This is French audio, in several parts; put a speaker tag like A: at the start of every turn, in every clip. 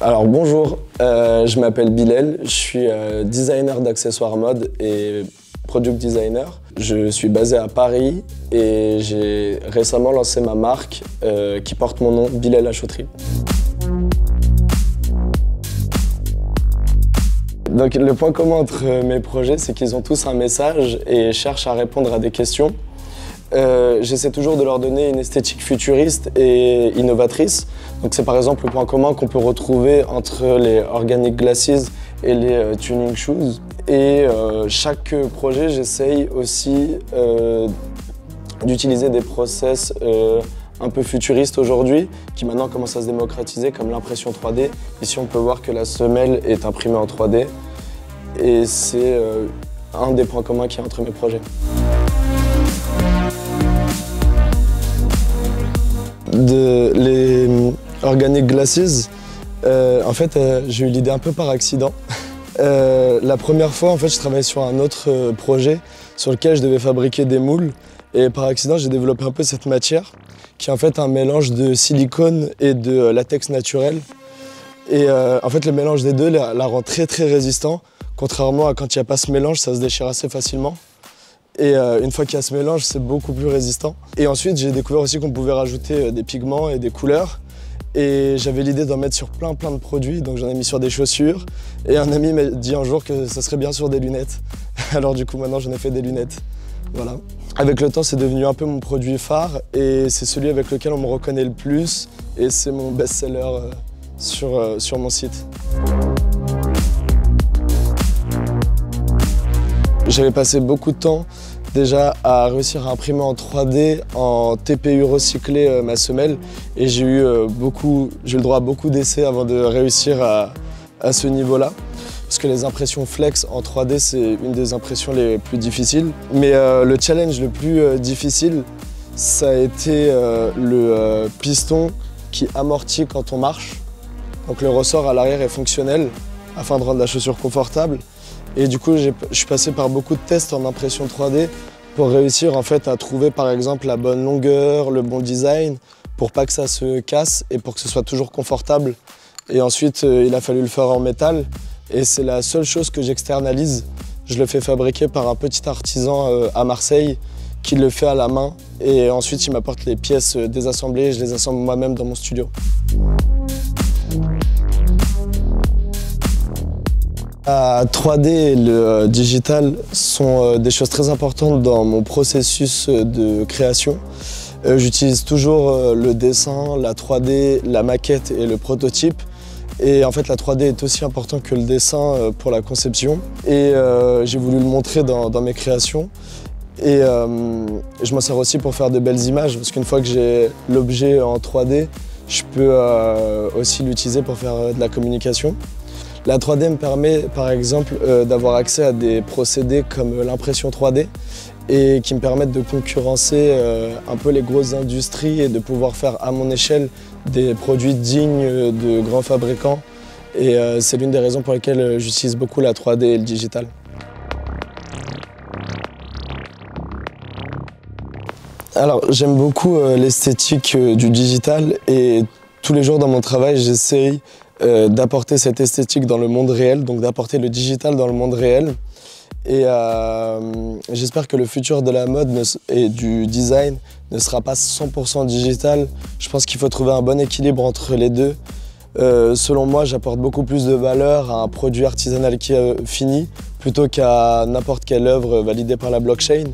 A: Alors bonjour, je m'appelle Bilal, je suis designer d'accessoires mode et product designer. Je suis basé à Paris et j'ai récemment lancé ma marque qui porte mon nom, Bilal La Chauterie. Donc le point commun entre mes projets, c'est qu'ils ont tous un message et cherchent à répondre à des questions. J'essaie toujours de leur donner une esthétique futuriste et innovatrice. Donc c'est par exemple le point commun qu'on peut retrouver entre les Organic Glasses et les Tuning Shoes. Et chaque projet, j'essaye aussi d'utiliser des process un peu futuristes aujourd'hui, qui maintenant commencent à se démocratiser, comme l'impression 3D. Ici, on peut voir que la semelle est imprimée en 3D. Et c'est un des points communs qu'il y a entre mes projets. Les Organic Glasses, en fait, j'ai eu l'idée un peu par accident. La première fois, en fait, je travaillais sur un autre projet sur lequel je devais fabriquer des moules. Et par accident, j'ai développé un peu cette matière, qui est en fait un mélange de silicone et de latex naturel. Et en fait, le mélange des deux la rend très résistant, contrairement à quand il n'y a pas ce mélange, ça se déchire assez facilement. Et une fois qu'il y a ce mélange, c'est beaucoup plus résistant. Et ensuite, j'ai découvert aussi qu'on pouvait rajouter des pigments et des couleurs. Et j'avais l'idée d'en mettre sur plein de produits, donc j'en ai mis sur des chaussures. Et un ami m'a dit un jour que ça serait bien sur des lunettes. Alors du coup, maintenant, j'en ai fait des lunettes. Voilà. Avec le temps, c'est devenu un peu mon produit phare et c'est celui avec lequel on me reconnaît le plus. Et c'est mon best-seller sur mon site. J'avais passé beaucoup de temps déjà à réussir à imprimer en 3D, en TPU recyclé ma semelle. Et j'ai eu le droit à beaucoup d'essais avant de réussir à ce niveau-là. Parce que les impressions flex en 3D, c'est une des impressions les plus difficiles. Mais le challenge le plus difficile, ça a été le piston qui amortit quand on marche. Donc le ressort à l'arrière est fonctionnel afin de rendre la chaussure confortable. Et du coup, je suis passé par beaucoup de tests en impression 3D pour réussir en fait à trouver par exemple la bonne longueur, le bon design, pour pas que ça se casse et pour que ce soit toujours confortable. Et ensuite, il a fallu le faire en métal. Et c'est la seule chose que j'externalise. Je le fais fabriquer par un petit artisan à Marseille qui le fait à la main. Et ensuite, il m'apporte les pièces désassemblées et je les assemble moi-même dans mon studio. La 3D et le digital sont des choses très importantes dans mon processus de création. J'utilise toujours le dessin, la 3D, la maquette et le prototype. Et en fait, la 3D est aussi importante que le dessin pour la conception. Et j'ai voulu le montrer dans mes créations. Et je m'en sers aussi pour faire de belles images, parce qu'une fois que j'ai l'objet en 3D, je peux aussi l'utiliser pour faire de la communication. La 3D me permet par exemple d'avoir accès à des procédés comme l'impression 3D et qui me permettent de concurrencer un peu les grosses industries et de pouvoir faire à mon échelle des produits dignes de grands fabricants. Et c'est l'une des raisons pour lesquelles j'utilise beaucoup la 3D et le digital. Alors j'aime beaucoup l'esthétique du digital et tous les jours dans mon travail j'essaye d'apporter cette esthétique dans le monde réel, donc d'apporter le digital dans le monde réel. Et j'espère que le futur de la mode et du design ne sera pas 100% digital. Je pense qu'il faut trouver un bon équilibre entre les deux. Selon moi, j'apporte beaucoup plus de valeur à un produit artisanal qui est fini plutôt qu'à n'importe quelle œuvre validée par la blockchain.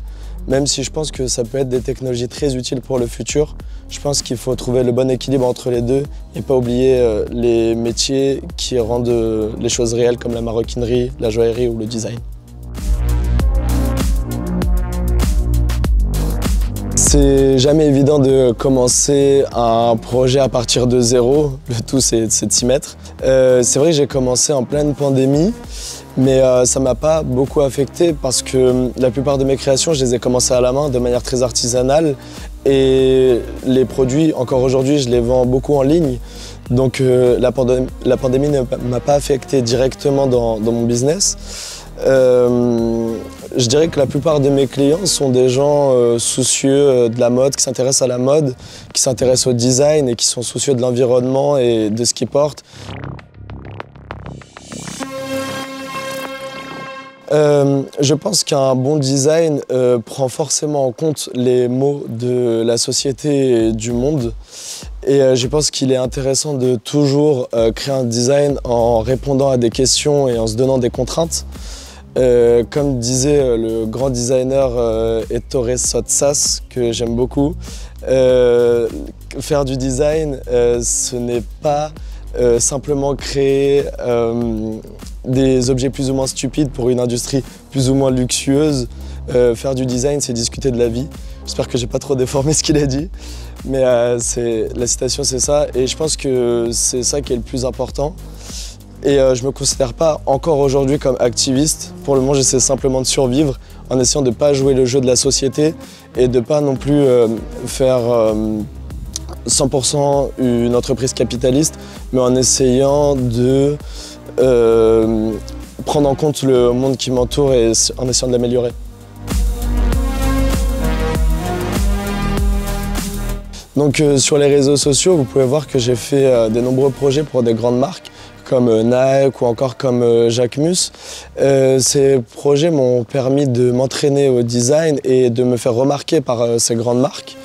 A: Même si je pense que ça peut être des technologies très utiles pour le futur, je pense qu'il faut trouver le bon équilibre entre les deux et pas oublier les métiers qui rendent les choses réelles comme la maroquinerie, la joaillerie ou le design. C'est jamais évident de commencer un projet à partir de zéro, le tout c'est de s'y mettre. C'est vrai que j'ai commencé en pleine pandémie, mais ça m'a pas beaucoup affecté parce que la plupart de mes créations, je les ai commencées à la main de manière très artisanale et les produits, encore aujourd'hui, je les vends beaucoup en ligne. Donc la pandémie ne m'a pas affecté directement dans mon business. Je dirais que la plupart de mes clients sont des gens soucieux de la mode, qui s'intéressent à la mode, qui s'intéressent au design et qui sont soucieux de l'environnement et de ce qu'ils portent. Je pense qu'un bon design prend forcément en compte les maux de la société et du monde. Et je pense qu'il est intéressant de toujours créer un design en répondant à des questions et en se donnant des contraintes. Comme disait le grand designer Ettore Sottsass, que j'aime beaucoup, faire du design, ce n'est pas simplement créer des objets plus ou moins stupides pour une industrie plus ou moins luxueuse. Faire du design, c'est discuter de la vie. J'espère que j'ai pas trop déformé ce qu'il a dit, mais la citation, c'est ça. Et je pense que c'est ça qui est le plus important. Et je me considère pas encore aujourd'hui comme activiste. Pour le moment, j'essaie simplement de survivre en essayant de pas jouer le jeu de la société et de pas non plus faire 100% une entreprise capitaliste, mais en essayant de prendre en compte le monde qui m'entoure et en essayant de l'améliorer. Donc sur les réseaux sociaux, vous pouvez voir que j'ai fait des nombreux projets pour des grandes marques comme Nike ou encore comme Jacquemus. Ces projets m'ont permis de m'entraîner au design et de me faire remarquer par ces grandes marques.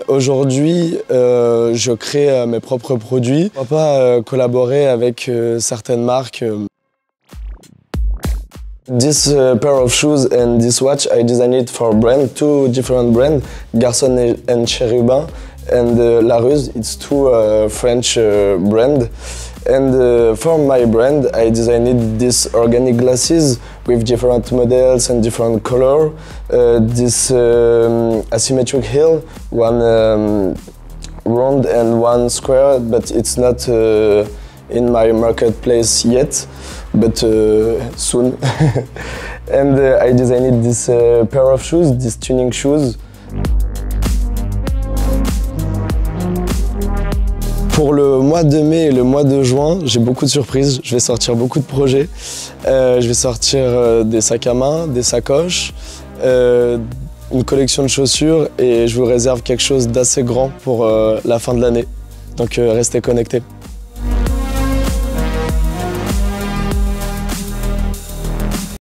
A: Aujourd'hui, je crée mes propres produits. Pourquoi pas collaborer avec certaines marques. This pair of shoes and this watch, I designed it for two different brands, Garçon and Cherubin, and La Ruse. It's two French brands. And for my brand, I designed these organic glasses with different models and different color. This asymmetric heel, one round and one square, but it's not in my marketplace yet, but soon. And I designed this pair of shoes, these tuning shoes. Pour le mois de mai et le mois de juin, j'ai beaucoup de surprises. Je vais sortir beaucoup de projets. Je vais sortir des sacs à main, des sacoches, une collection de chaussures et je vous réserve quelque chose d'assez grand pour la fin de l'année. Donc restez connectés.